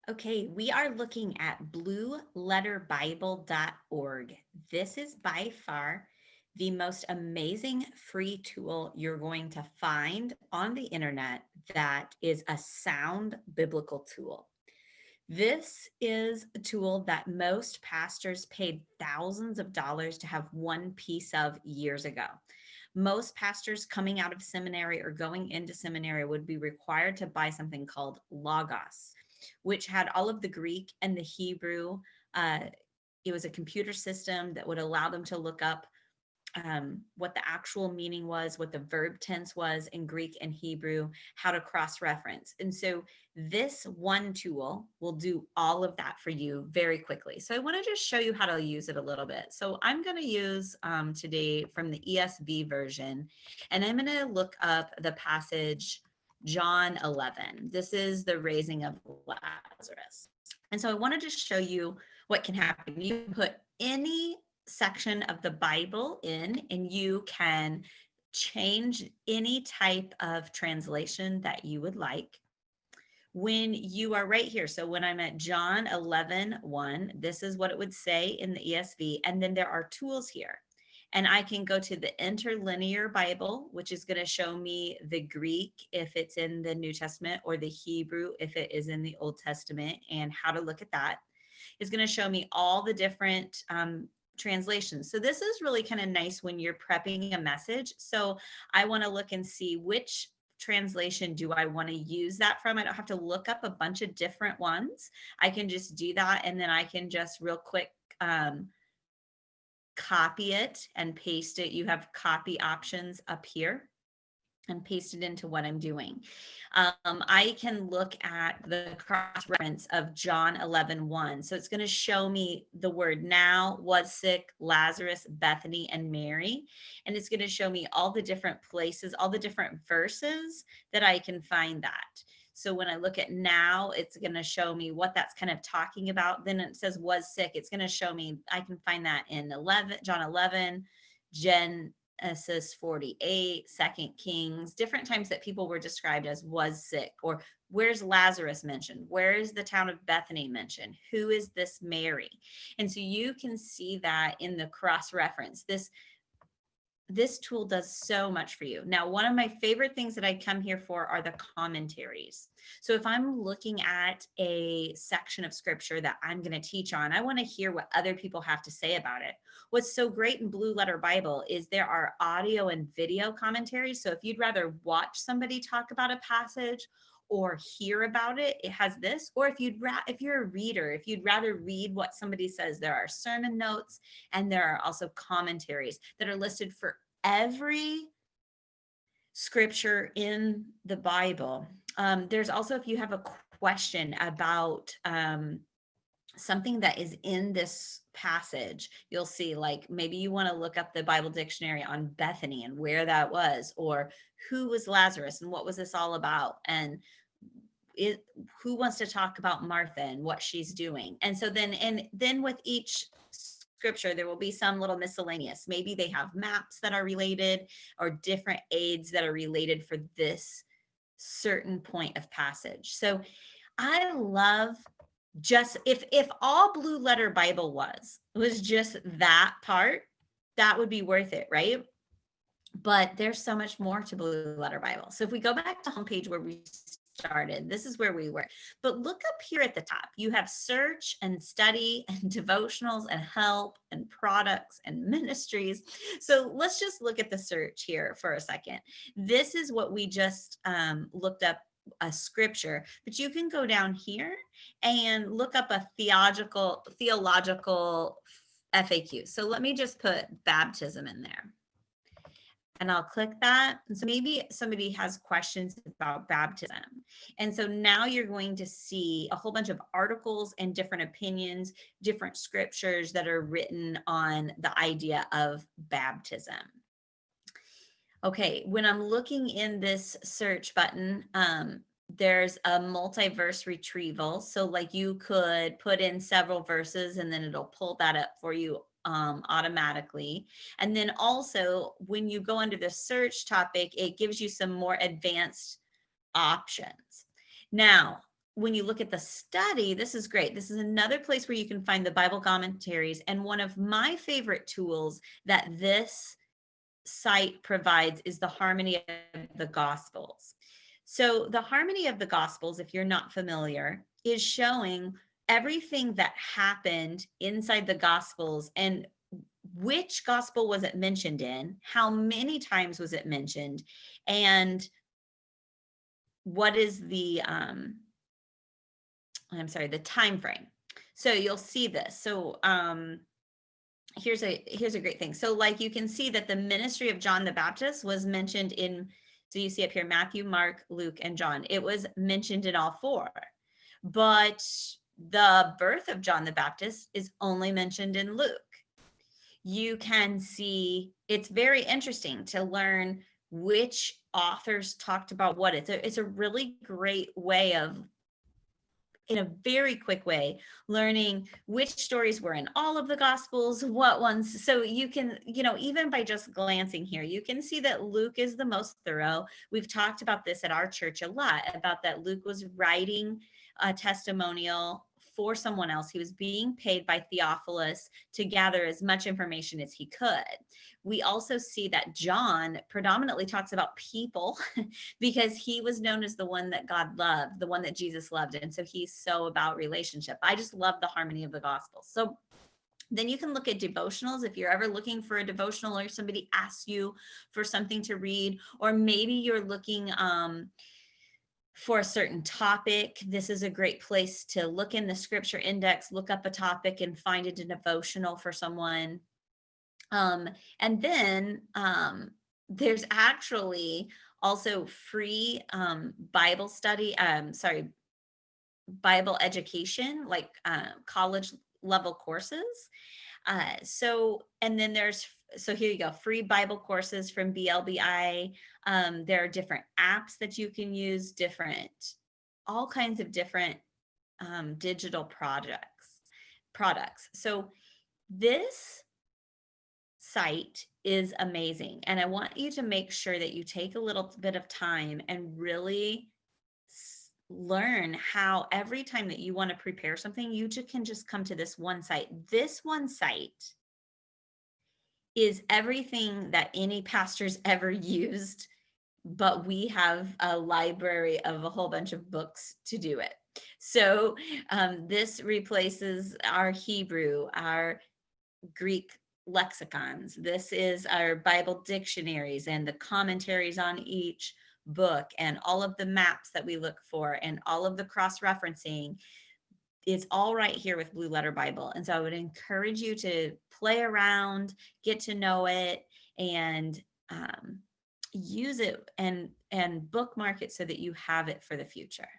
Okay, we are looking at blueletterbible.org. This is by far the most amazing free tool you're going to find on the internet that is a sound biblical tool. This is a tool that most pastors paid thousands of dollars to have one piece of years ago. Most pastors coming out of seminary or going into seminary would be required to buy something called Logos, which had all of the Greek and the Hebrew. Uh, it was a computer system that would allow them to look up what the actual meaning was, what the verb tense was in Greek and Hebrew, how to cross reference. And so this one tool will do all of that for you very quickly. So I want to just show you how to use it a little bit. So I'm going to use today from the ESV version, and I'm going to look up the passage John 11. This is the raising of Lazarus. And so I wanted to show you what can happen. You put any section of the Bible in, and you can change any type of translation that you would like. When you are right here, so when I'm at John 11:1, this is what it would say in the ESV, and then there are tools here. And I can go to the interlinear Bible, which is going to show me the Greek if it's in the New Testament, or the Hebrew if it is in the Old Testament, and how to look at that. It's going to show me all the different translations. So this is really kind of nice when you're prepping a message. So I want to look and see which translation do I want to use that from. I don't have to look up a bunch of different ones. I can just do that, and then I can just real quick copy it and paste it. You have copy options up here, and paste it into what I'm doing. I can look at the cross reference of John 11:1. So it's going to show me the word now, was sick, Lazarus, Bethany, and Mary. And it's going to show me all the different places, all the different verses that I can find that. So when I look at now, it's going to show me what that's kind of talking about. Then it says was sick. It's going to show me, I can find that in John 11, Genesis 48, 2 Kings, different times that people were described as was sick, or where's Lazarus mentioned? Where is the town of Bethany mentioned? Who is this Mary? And so you can see that in the cross reference. This tool does so much for you. Now, one of my favorite things that I come here for are the commentaries. So if I'm looking at a section of scripture that I'm going to teach on, I want to hear what other people have to say about it. What's so great in Blue Letter Bible is there are audio and video commentaries. So if you'd rather watch somebody talk about a passage or hear about it, it has this. Or if you're a reader, if you'd rather read what somebody says, there are sermon notes, and there are also commentaries that are listed for every scripture in the Bible. There's also, if you have a question about something that is in this passage, you'll see, like, maybe you want to look up the Bible dictionary on Bethany and where that was, or who was Lazarus and what was this all about, and who wants to talk about Martha and what she's doing. And so then with each scripture, there will be some little miscellaneous. Maybe they have maps that are related, or different aids that are related for this certain point of passage. So I love, just if all Blue Letter Bible was just that part, that would be worth it, right? But there's so much more to Blue Letter Bible. So if we go back to homepage where we started, this is where we were. But look up here at the top. You have search and study and devotionals and help and products and ministries. So let's just look at the search here for a second. This is what we just looked up, a scripture, but you can go down here and look up a theological FAQ. So let me just put baptism in there, and I'll click that. And so maybe somebody has questions about baptism. And so now you're going to see a whole bunch of articles and different opinions, different scriptures that are written on the idea of baptism. Okay, when I'm looking in this search button, there's a multiverse retrieval. So like you could put in several verses and then it'll pull that up for you automatically. And then also when you go under the search topic, it gives you some more advanced options. Now, when you look at the study, this is great. This is another place where you can find the Bible commentaries. And one of my favorite tools that this site provides is the Harmony of the Gospels. So the Harmony of the Gospels, if you're not familiar, is showing everything that happened inside the Gospels and which gospel was it mentioned in, how many times was it mentioned, and what is the the time frame. So you'll see this. So here's a great thing. So like you can see that the ministry of John the Baptist was mentioned in, so you see up here, Matthew, Mark, Luke, and John. It was mentioned in all four. But the birth of John the Baptist is only mentioned in Luke. You can see, it's very interesting to learn which authors talked about what. It's a really great way of, in a very quick way, learning which stories were in all of the gospels, what ones. So you can, even by just glancing here, you can see that Luke is the most thorough. We've talked about this at our church a lot, about that Luke was writing a testimonial for someone else. He was being paid by Theophilus to gather as much information as he could. We also see that John predominantly talks about people because he was known as the one that God loved, the one that Jesus loved. And so he's so about relationship. I just love the harmony of the gospel. So then you can look at devotionals. If you're ever looking for a devotional, or somebody asks you for something to read, or maybe you're looking for a certain topic, this is a great place to look in the scripture index, look up a topic and find a devotional for someone. And then there's actually also free Bible study, Bible education, like college level courses. And then so here you go, free Bible courses from BLBI. There are different apps that you can use, all kinds of different digital products. So this site is amazing. And I want you to make sure that you take a little bit of time and really learn how every time that you want to prepare something, you can just come to this one site. This one site is everything that any pastor's ever used, but we have a library of a whole bunch of books to do it. So this replaces our Hebrew, our Greek lexicons. This is our Bible dictionaries and the commentaries on each book, and all of the maps that we look for, and all of the cross-referencing. It's all right here with Blue Letter Bible. And so I would encourage you to play around, get to know it, and use it and bookmark it so that you have it for the future.